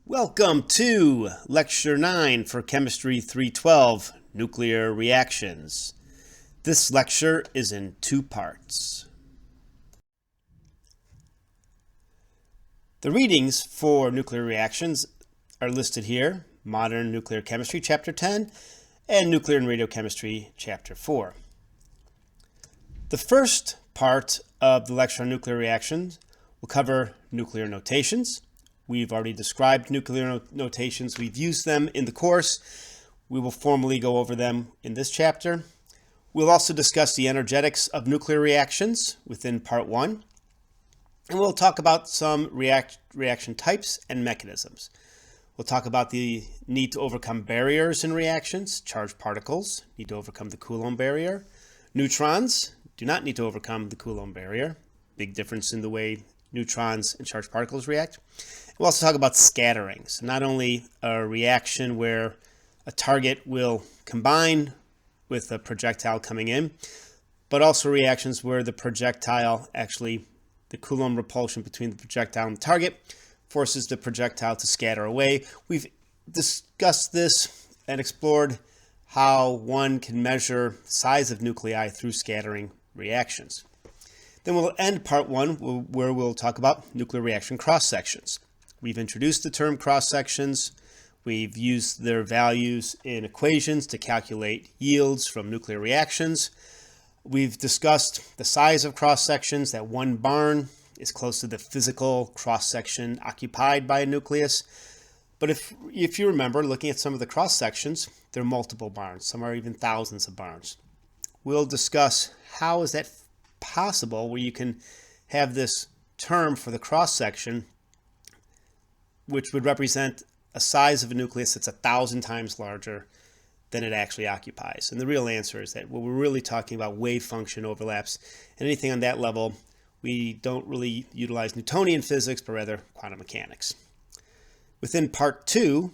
Welcome to Lecture 9 for Chemistry 312, Nuclear Reactions. This lecture is in two parts. The readings for nuclear reactions are listed here: Modern Nuclear Chemistry, Chapter 10, and Nuclear and Radiochemistry, Chapter 4. The first part of the lecture on nuclear reactions will cover nuclear notations. We've already described nuclear notations. We've used them in the course. We will formally go over them in this chapter. We'll also discuss the energetics of nuclear reactions within Part 1. And we'll talk about some reaction types and mechanisms. We'll talk about the need to overcome barriers in reactions. Charged particles need to overcome the Coulomb barrier. Neutrons do not need to overcome the Coulomb barrier. Big difference in the way neutrons and charged particles react. We'll also talk about scattering. So not only a reaction where a target will combine with a projectile coming in, but also reactions where the projectile the Coulomb repulsion between the projectile and the target forces the projectile to scatter away. We've discussed this and explored how one can measure the size of nuclei through scattering reactions. Then we'll end Part 1 where we'll talk about nuclear reaction cross-sections. We've introduced the term cross-sections. We've used their values in equations to calculate yields from nuclear reactions. We've discussed the size of cross-sections, that one barn is close to the physical cross-section occupied by a nucleus. But if you remember, looking at some of the cross-sections, there are multiple barns. Some are even thousands of barns. We'll discuss how is that possible where you can have this term for the cross-section which would represent a size of a nucleus that's 1,000 times larger than it actually occupies. And the real answer is that what we're really talking about wave function overlaps, and anything on that level, we don't really utilize Newtonian physics, but rather quantum mechanics. Within Part 2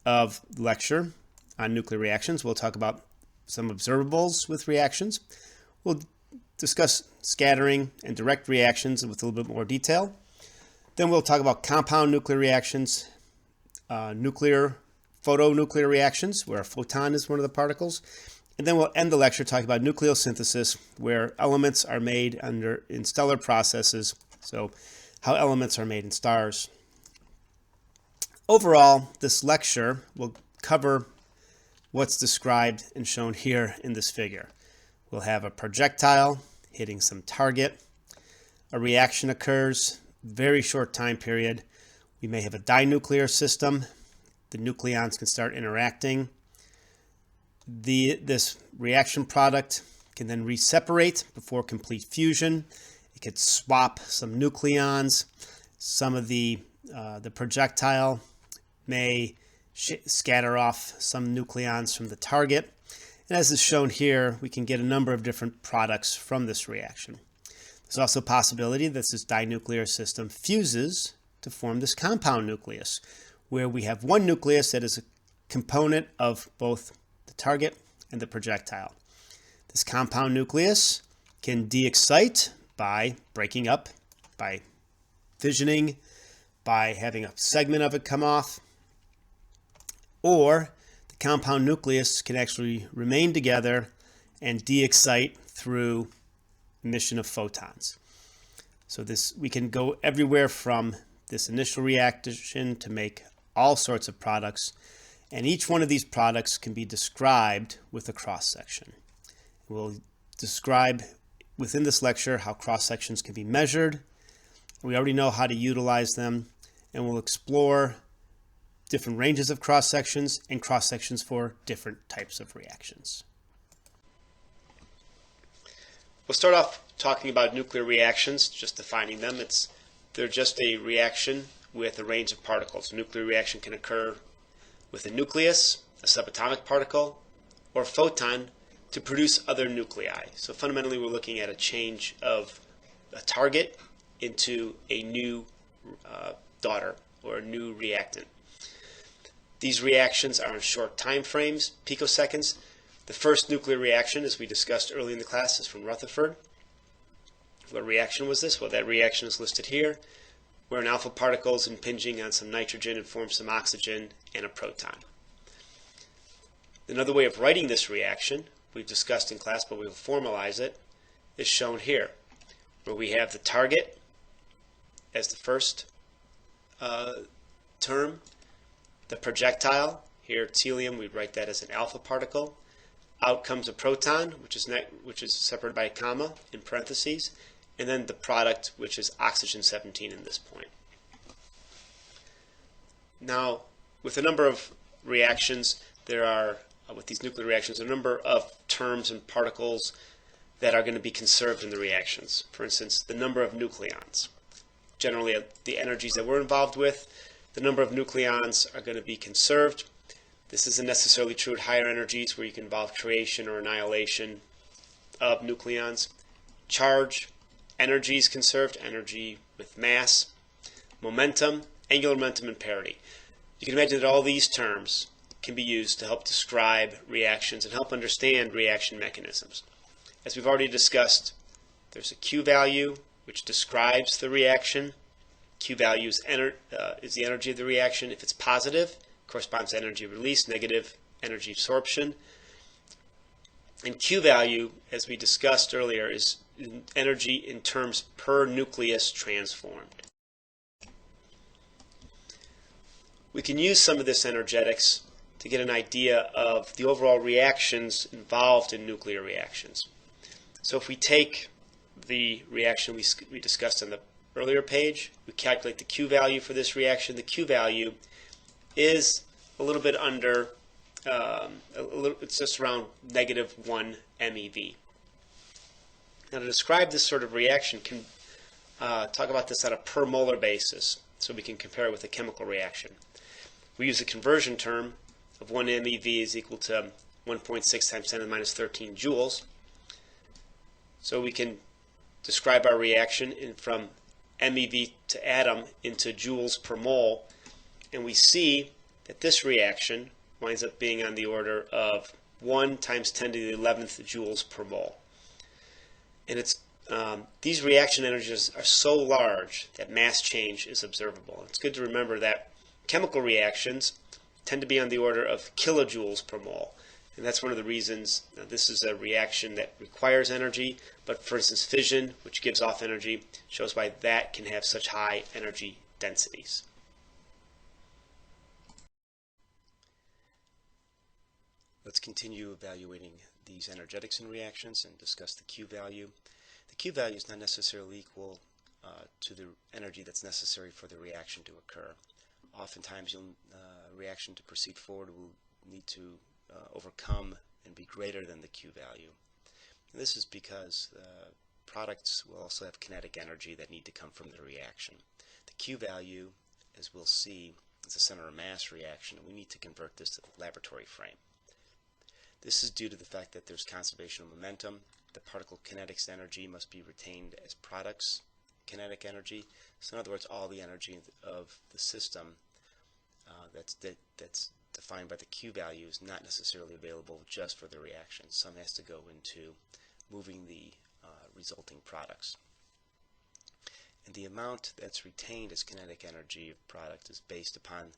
of the lecture on nuclear reactions, we'll talk about some observables with reactions. We'll discuss scattering and direct reactions with a little bit more detail. Then we'll talk about compound nuclear reactions, photonuclear reactions, where a photon is one of the particles. And then we'll end the lecture talking about nucleosynthesis, where elements are made in stellar processes, so how elements are made in stars. Overall, this lecture will cover what's described and shown here in this figure. We'll have a projectile hitting some target. A reaction occurs, very short time period. We may have a dinuclear system. The nucleons can start interacting. This reaction product can then reseparate before complete fusion. It could swap some nucleons. Some of the projectile may scatter off some nucleons from the target. And as is shown here, we can get a number of different products from this reaction. There's also a possibility that this dinuclear system fuses to form this compound nucleus, where we have one nucleus that is a component of both the target and the projectile. This compound nucleus can de-excite by breaking up, by fissioning, by having a segment of it come off, or the compound nucleus can actually remain together and de-excite through emission of photons. So we can go everywhere from this initial reaction to make all sorts of products, and each one of these products can be described with a cross-section. We'll describe within this lecture how cross-sections can be measured. We already know how to utilize them, and we'll explore different ranges of cross-sections and cross-sections for different types of reactions. We'll start off talking about nuclear reactions, just defining them. They're just a reaction with a range of particles. A nuclear reaction can occur with a nucleus, a subatomic particle, or a photon to produce other nuclei. So fundamentally, we're looking at a change of a target into a new daughter or a new reactant. These reactions are in short time frames, picoseconds. The first nuclear reaction, as we discussed early in the class, is from Rutherford. What reaction was this? Well, that reaction is listed here. where an alpha particle is impinging on some nitrogen and forms some oxygen and a proton. Another way of writing this reaction, we've discussed in class, but we'll formalize it, is shown here, where we have the target as the first term, the projectile, here at helium, we'd write that as an alpha particle. Out comes a proton, which is separated by a comma in parentheses, and then the product, which is oxygen 17 in this point. Now, with a number of reactions, there are, with these nuclear reactions, a number of terms and particles that are going to be conserved in the reactions. For instance, the number of nucleons. Generally, the energies that we're involved with, the number of nucleons are going to be conserved. This isn't necessarily true at higher energies where you can involve creation or annihilation of nucleons. Charge, energy is conserved, energy with mass, momentum, angular momentum, and parity. You can imagine that all these terms can be used to help describe reactions and help understand reaction mechanisms. As we've already discussed, there's a Q value which describes the reaction. Q value is the energy of the reaction. If it's positive, it corresponds to energy release, negative energy absorption. And Q value, as we discussed earlier, is energy in terms per nucleus transformed. We can use some of this energetics to get an idea of the overall reactions involved in nuclear reactions. So if we take the reaction we discussed on the earlier page, we calculate the Q value for this reaction. The Q value is a little bit under, it's just around -1 MeV. Now to describe this sort of reaction, can talk about this on a per molar basis, so we can compare it with a chemical reaction. We use a conversion term of 1 MeV is equal to 1.6 times 10 to the minus 13 joules. So we can describe our reaction from MeV to atom into joules per mole, and we see that this reaction winds up being on the order of 1 times 10 to the 11th joules per mole. And it's these reaction energies are so large that mass change is observable. It's good to remember that chemical reactions tend to be on the order of kilojoules per mole. And that's one of the reasons this is a reaction that requires energy. But for instance, fission, which gives off energy, shows why that can have such high energy densities. Let's continue evaluating these energetics in reactions and discuss the Q value. The Q value is not necessarily equal to the energy that's necessary for the reaction to occur. Oftentimes, a reaction to proceed forward will need to overcome and be greater than the Q value. And this is because products will also have kinetic energy that need to come from the reaction. The Q value, as we'll see, is a center of mass reaction, and we need to convert this to the laboratory frame. This is due to the fact that there's conservation of momentum. The particle kinetics energy must be retained as products kinetic energy. So in other words, all the energy of the system that's defined by the Q value is not necessarily available just for the reaction. Some has to go into moving the resulting products. And the amount that's retained as kinetic energy of product is based upon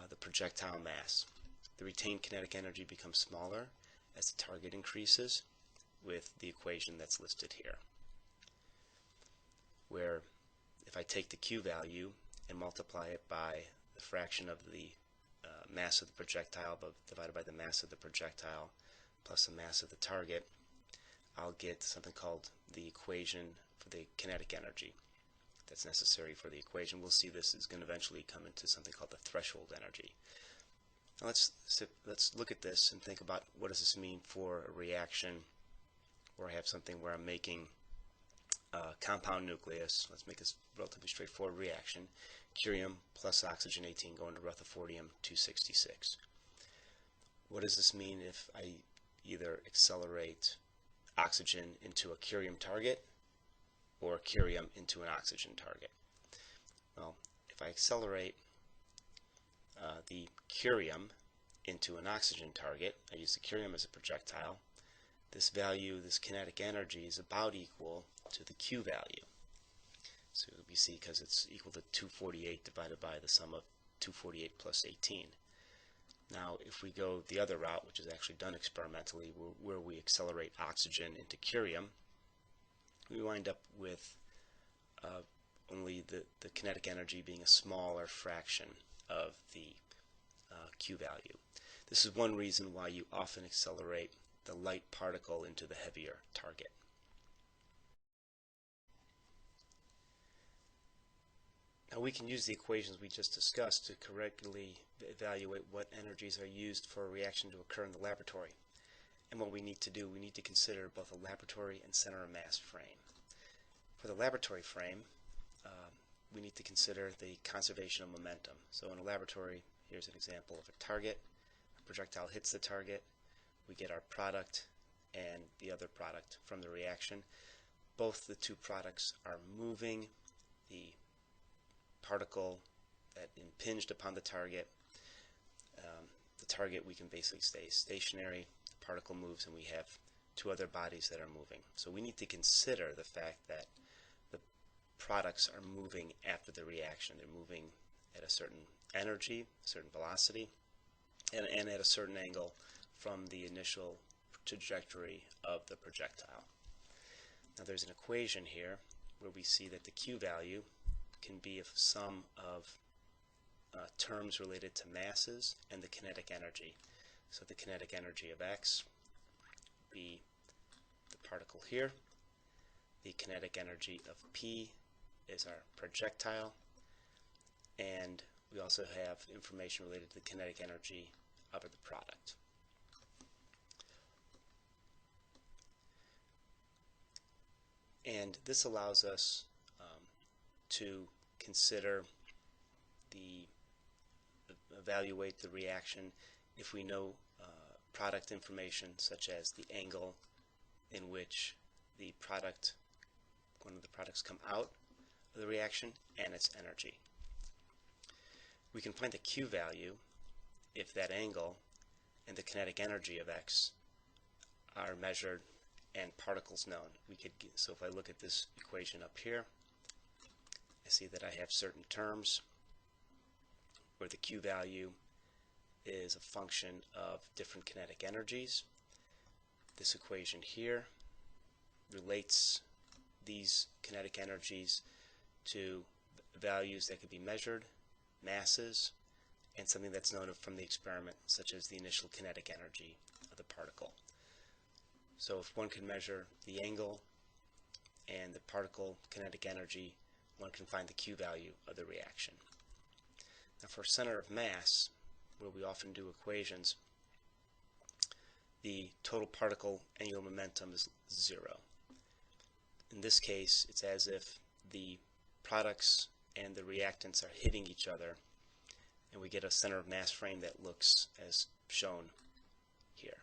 the projectile mass. The retained kinetic energy becomes smaller as the target increases with the equation that's listed here, where if I take the Q value and multiply it by the fraction of the mass of the projectile divided by the mass of the projectile plus the mass of the target, I'll get something called the equation for the kinetic energy that's necessary for the equation. We'll see this is going to eventually come into something called the threshold energy. Now let's look at this and think about what does this mean for a reaction where I have something where I'm making compound nucleus. Let's make this relatively straightforward reaction. Curium plus oxygen 18 going to rutherfordium 266. What does this mean if I either accelerate oxygen into a curium target or curium into an oxygen target? Well, if I accelerate the curium into an oxygen target, I use the curium as a projectile, this value, this kinetic energy, is about equal to the Q value. So we see because it's equal to 248 divided by the sum of 248 plus 18. Now, if we go the other route, which is actually done experimentally, where we accelerate oxygen into curium, we wind up with only the kinetic energy being a smaller fraction of the Q value. This is one reason why you often accelerate the light particle into the heavier target. Now we can use the equations we just discussed to correctly evaluate what energies are used for a reaction to occur in the laboratory. And what we need to do, we need to consider both a laboratory and center of mass frame. For the laboratory frame, we need to consider the conservation of momentum. So in a laboratory, here's an example of a target. A projectile hits the target. We get our product and the other product from the reaction. Both the two products are moving. The particle that impinged upon the target we can basically stay stationary. The particle moves and we have two other bodies that are moving. So we need to consider the fact that the products are moving after the reaction. They're moving at a certain energy, a certain velocity, and at a certain angle from the initial trajectory of the projectile. Now there's an equation here where we see that the Q value can be a sum of terms related to masses and the kinetic energy. So the kinetic energy of X would be the particle here. The kinetic energy of P is our projectile. And we also have information related to the kinetic energy of the product. And this allows us to consider evaluate the reaction if we know product information such as the angle in which one of the products come out of the reaction and its energy. We can find the Q value if that angle and the kinetic energy of X are measured and particles known. So if I look at this equation up here, I see that I have certain terms where the Q value is a function of different kinetic energies. This equation here relates these kinetic energies to values that could be measured, masses, and something that's known from the experiment, such as the initial kinetic energy of the particle. So if one can measure the angle and the particle kinetic energy, one can find the Q value of the reaction. Now for center of mass, where we often do equations, the total particle angular momentum is 0. In this case, it's as if the products and the reactants are hitting each other, and we get a center of mass frame that looks as shown here.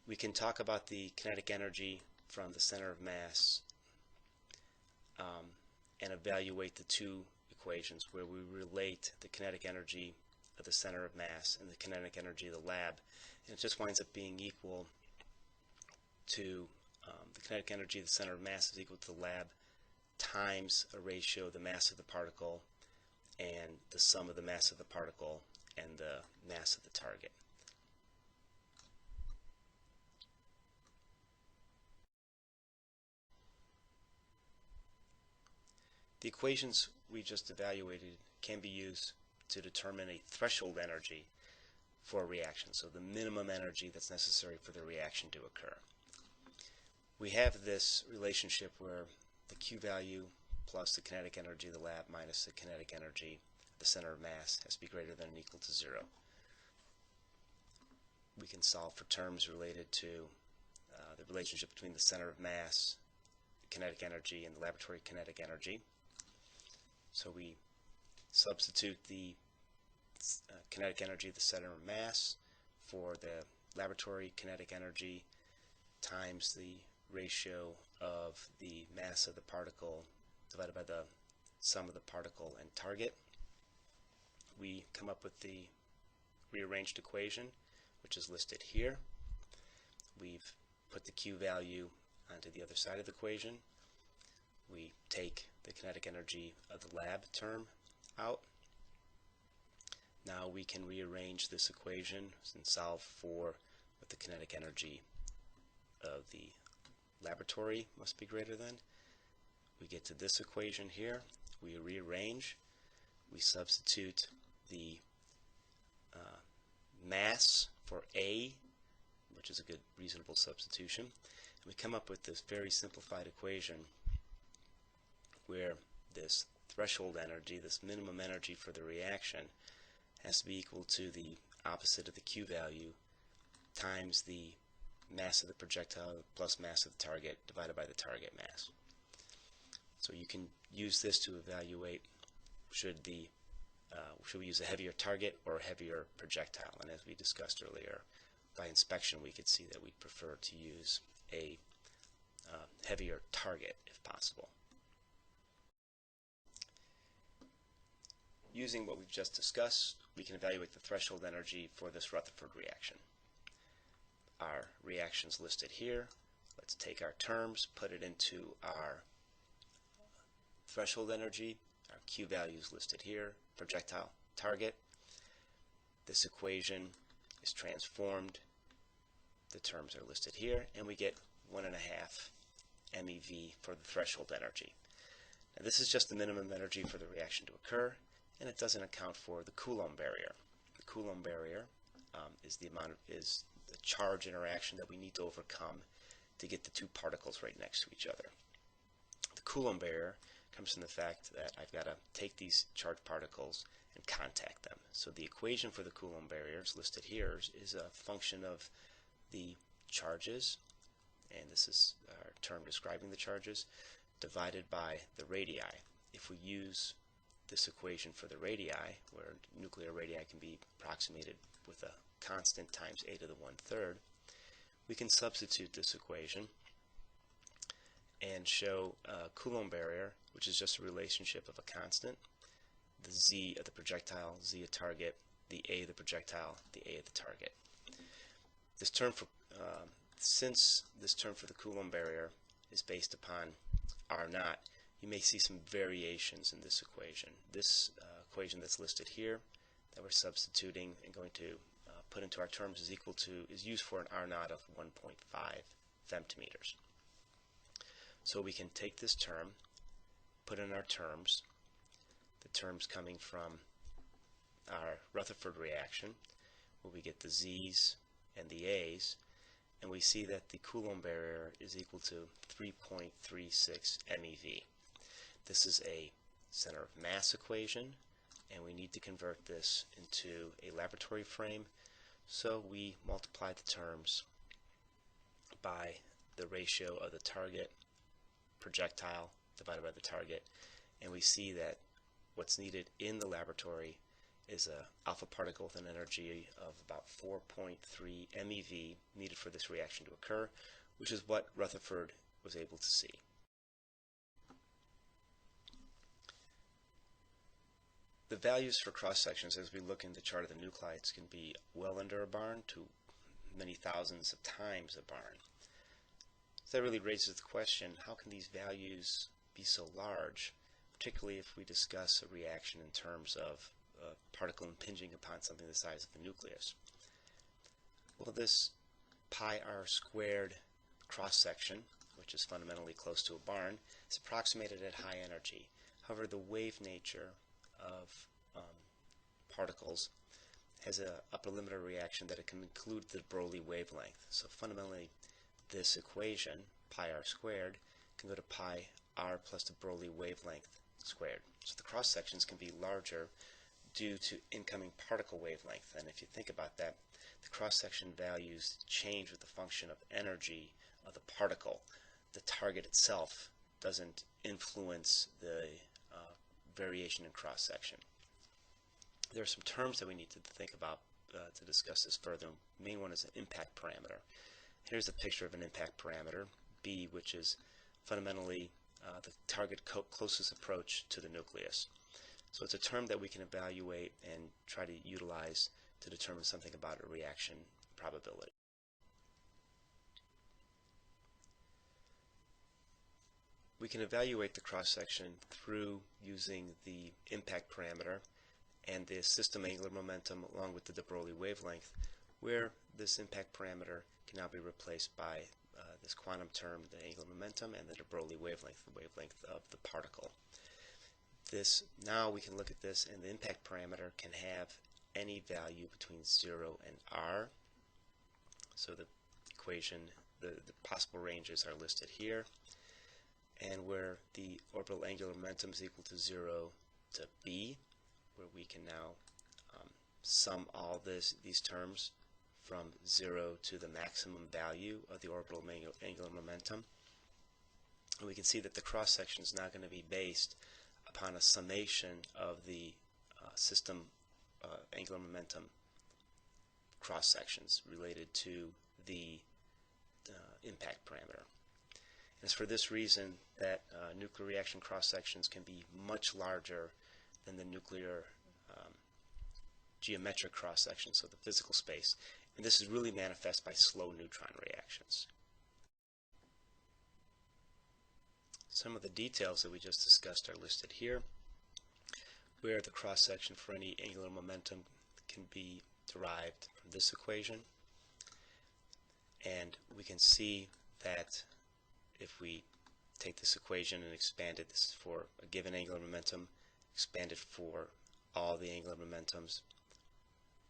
We can talk about the kinetic energy from the center of mass and evaluate the two equations where we relate the kinetic energy of the center of mass and the kinetic energy of the lab, and it just winds up being equal to the kinetic energy of the center of mass is equal to the lab times a ratio of the mass of the particle and the sum of the mass of the particle and the mass of the target. The equations we just evaluated can be used to determine a threshold energy for a reaction, so the minimum energy that's necessary for the reaction to occur. We have this relationship where the Q value plus the kinetic energy of the lab minus the kinetic energy of the center of mass has to be greater than or equal to 0. We can solve for terms related to the relationship between the center of mass, kinetic energy, and the laboratory kinetic energy. So we substitute the kinetic energy of the center of mass for the laboratory kinetic energy times the ratio of the mass of the particle divided by the sum of the particle and target. We come up with the rearranged equation, which is listed here. We've put the Q value onto the other side of the equation. We take the kinetic energy of the lab term out. Now we can rearrange this equation and solve for what the kinetic energy of the laboratory must be greater than. We get to this equation here. We rearrange. We substitute the mass for A, which is a good reasonable substitution. And we come up with this very simplified equation where this threshold energy, this minimum energy for the reaction, has to be equal to the opposite of the Q value times the mass of the projectile plus mass of the target divided by the target mass. So you can use this to evaluate should we use a heavier target or a heavier projectile. And as we discussed earlier, by inspection we could see that we'd prefer to use a heavier target if possible. Using what we've just discussed, we can evaluate the threshold energy for this Rutherford reaction. Our reaction's listed here. Let's take our terms, put it into our threshold energy. Our Q value is listed here, projectile, target. This equation is transformed. The terms are listed here, and we get 1.5 MeV for the threshold energy. Now this is just the minimum energy for the reaction to occur, and it doesn't account for the Coulomb barrier. The Coulomb barrier is the charge interaction that we need to overcome to get the two particles right next to each other. The Coulomb barrier comes from the fact that I've got to take these charged particles and contact them. So the equation for the Coulomb barrier is listed here is a function of the charges, and this is our term describing the charges, divided by the radii. If we use this equation for the radii, where nuclear radii can be approximated with a constant times a to the 1/3, we can substitute this equation and show a Coulomb barrier, which is just a relationship of a constant, the z of the projectile, z of target, the a of the projectile, the a of the target. This term for since this term for the Coulomb barrier is based upon R naught, you may see some variations in this equation. This equation that's listed here that we're substituting and going to put into our terms is used for an R naught of 1.5 femtometers. So we can take this term, put in our terms, the terms coming from our Rutherford reaction, where we get the Z's and the A's, and we see that the Coulomb barrier is equal to 3.36 MeV. This is a center of mass equation, and we need to convert this into a laboratory frame, so we multiply the terms by the ratio of the target projectile divided by the target, and we see that what's needed in the laboratory is a alpha particle with an energy of about 4.3 MeV needed for this reaction to occur, which is what Rutherford was able to see. The values for cross sections as we look in the chart of the nuclides can be well under a barn to many thousands of times a barn. So that really raises the question, how can these values be so large, particularly if we discuss a reaction in terms of a particle impinging upon something the size of the nucleus? Well, this pi r squared cross section, which is fundamentally close to a barn, is approximated at high energy. However, the wave nature of particles has an upper limit of reaction that it can include the Broglie wavelength. So fundamentally, this equation, pi r squared, can go to pi r plus the Broglie wavelength squared. So the cross sections can be larger due to incoming particle wavelength. And if you think about that, the cross section values change with the function of energy of the particle. The target itself doesn't influence the variation in cross section. There are some terms that we need to think about to discuss this further. The main one is an impact parameter. Here's a picture of an impact parameter, B, which is fundamentally the target closest approach to the nucleus. So it's a term that we can evaluate and try to utilize to determine something about a reaction probability. we can evaluate the cross-section through using the impact parameter and the system angular momentum along with the de Broglie wavelength, where this impact parameter can now be replaced by this quantum term, the angular momentum, and the de Broglie wavelength, the wavelength of the particle. Now we can look at this, and the impact parameter can have any value between 0 and r. So the equation, the possible ranges are listed here, and where the orbital angular momentum is equal to 0 to b, where we can now sum all these terms from 0 to the maximum value of the orbital angular momentum. And we can see that the cross-section is now going to be based upon a summation of the system angular momentum cross-sections related to the impact parameter. And it's for this reason that nuclear reaction cross-sections can be much larger than the nuclear geometric cross-section, so the physical space. And this is really manifest by slow neutron reactions. Some of the details that we just discussed are listed here, where the cross-section for any angular momentum can be derived from this equation. And we can see that if we take this equation and expand it, this is for a given angular momentum, expand it for all the angular momentums,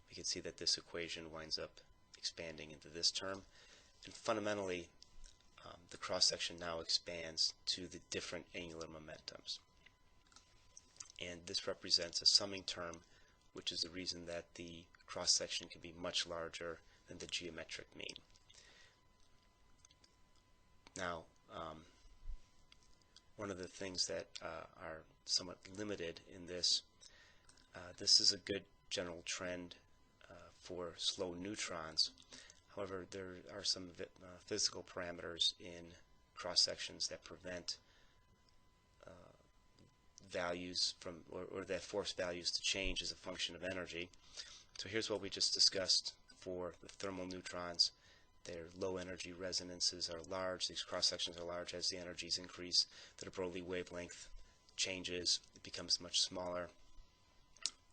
we can see that this equation winds up expanding into this term. And fundamentally, the cross-section now expands to the different angular momentums. And this represents a summing term, which is the reason that the cross-section can be much larger than the geometric mean. Now, one of the things that are somewhat limited in this, this is a good general trend for slow neutrons. However, there are some physical parameters in cross-sections that prevent values from, or that force values to change as a function of energy. So here's what we just discussed for the thermal neutrons. Their low energy resonances are large. These cross-sections are large. As the energies increase, the de Broglie wavelength changes. It becomes much smaller,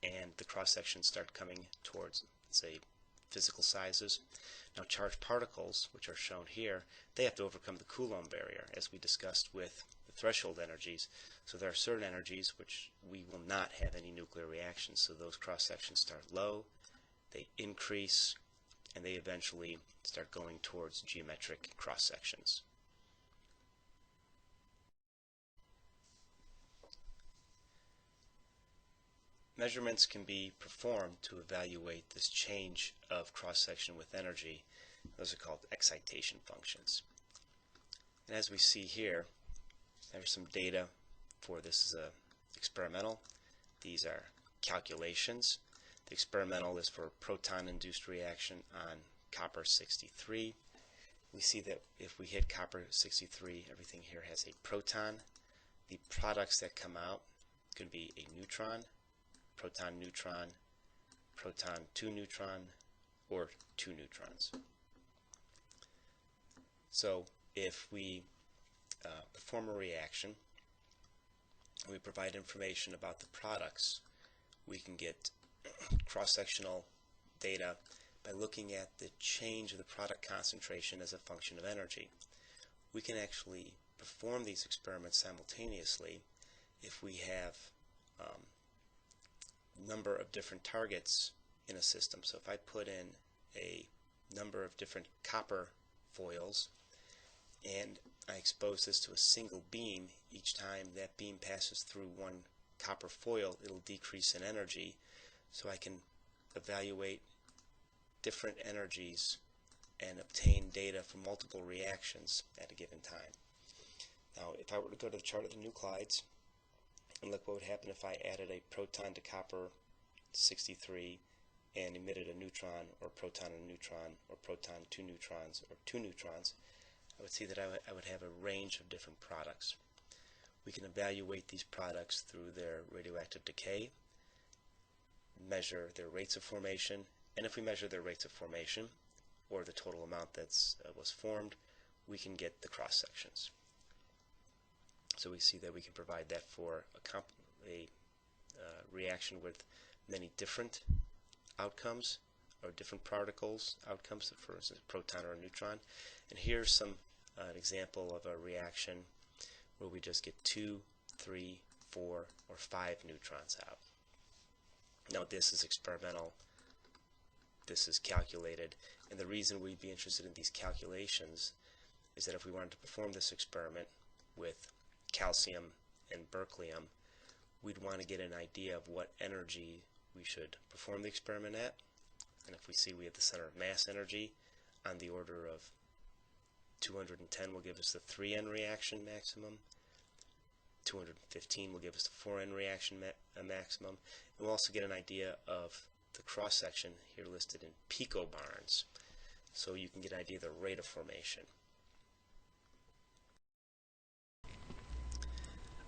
and the cross-sections start coming towards, say, physical sizes. Now, charged particles, which are shown here, they have to overcome the Coulomb barrier, as we discussed with the threshold energies. So there are certain energies which we will not have any nuclear reactions. So those cross-sections start low, they increase, and they eventually start going towards geometric cross-sections. Measurements can be performed to evaluate this change of cross-section with energy. Those are called excitation functions. And as we see here, there's some data for this. Is a experimental. These are calculations. The experimental is for a proton-induced reaction on copper-63. We see that if we hit copper-63, everything here has a proton. The products that come out could be a neutron, proton-neutron, proton-2-neutron, or 2 neutrons. So if we perform a reaction, we provide information about the products, we can get cross-sectional data by looking at the change of the product concentration as a function of energy. We can actually perform these experiments simultaneously if we have number of different targets in a system. So if I put in a number of different copper foils and I expose this to a single beam, each time that beam passes through one copper foil, it'll decrease in energy. So I can evaluate different energies and obtain data from multiple reactions at a given time. Now, if I were to go to the chart of the nuclides and look what would happen if I added a proton to copper-63 and emitted a neutron, or proton and neutron, or proton 2 neutrons, or 2 neutrons, I would see that I would have a range of different products. We can evaluate these products through their radioactive decay, measure their rates of formation, and if we measure their rates of formation, or the total amount that was formed, we can get the cross-sections. So we see that we can provide that for a reaction with many different outcomes or different particles outcomes, for instance a proton or a neutron. And here's an example of a reaction where we just get 2, 3, 4, or 5 neutrons out. Now this is experimental, this is calculated, and the reason we'd be interested in these calculations is that if we wanted to perform this experiment with calcium and berkelium, we'd want to get an idea of what energy we should perform the experiment at. And if we see we have the center of mass energy on the order of 210 will give us the 3N reaction maximum, 215 will give us the 4N reaction maximum, and we'll also get an idea of the cross-section here listed in picobarns, so you can get an idea of the rate of formation.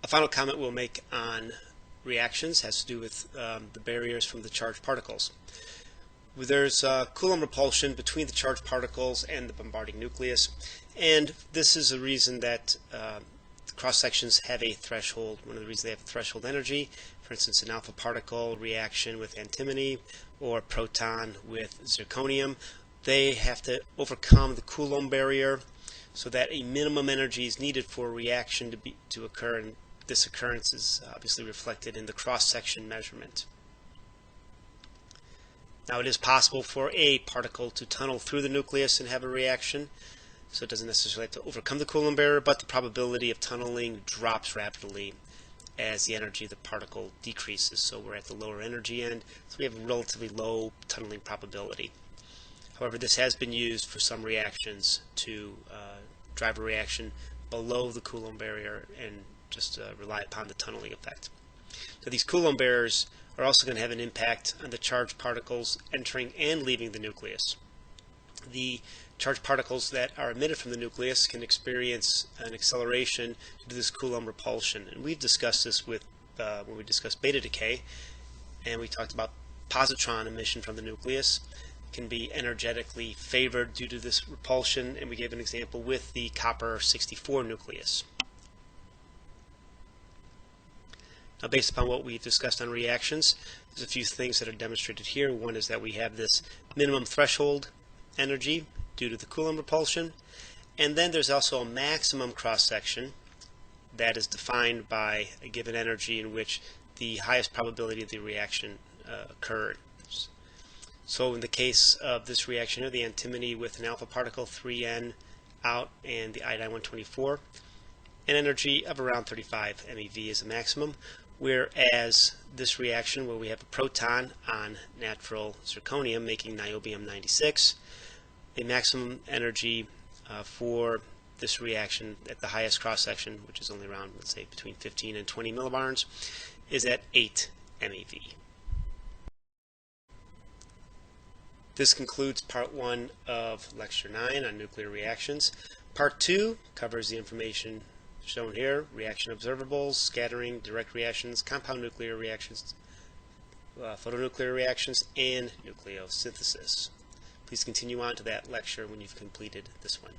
A final comment we'll make on reactions has to do with the barriers from the charged particles. There's Coulomb repulsion between the charged particles and the bombarding nucleus, and this is a reason that cross-sections have a threshold. One of the reasons they have threshold energy, for instance an alpha particle reaction with antimony or proton with zirconium, they have to overcome the Coulomb barrier so that a minimum energy is needed for a reaction to occur, and this occurrence is obviously reflected in the cross-section measurement. Now it is possible for a particle to tunnel through the nucleus and have a reaction, so it doesn't necessarily have to overcome the Coulomb barrier, but the probability of tunneling drops rapidly as the energy of the particle decreases. So we're at the lower energy end, so we have a relatively low tunneling probability. However, this has been used for some reactions to drive a reaction below the Coulomb barrier and just rely upon the tunneling effect. So these Coulomb barriers are also going to have an impact on the charged particles entering and leaving the nucleus. The charged particles that are emitted from the nucleus can experience an acceleration due to this Coulomb repulsion, and we've discussed this with when we discussed beta decay, and we talked about positron emission from the nucleus can be energetically favored due to this repulsion, and we gave an example with the copper-64 nucleus. Now, based upon what we've discussed on reactions, there's a few things that are demonstrated here. One is that we have this minimum threshold energy due to the Coulomb repulsion, and then there's also a maximum cross-section that is defined by a given energy in which the highest probability of the reaction occurred. So in the case of this reaction here, the antimony with an alpha particle 3N out and the iodine 124, an energy of around 35 MeV is a maximum, whereas this reaction where we have a proton on natural zirconium making niobium 96, the maximum energy for this reaction at the highest cross-section, which is only around, let's say, between 15 and 20 millibarns, is at 8 MeV. This concludes Part 1 of Lecture 9 on nuclear reactions. Part 2 covers the information shown here: reaction observables, scattering, direct reactions, compound nuclear reactions, photonuclear reactions, and nucleosynthesis. Please continue on to that lecture when you've completed this one.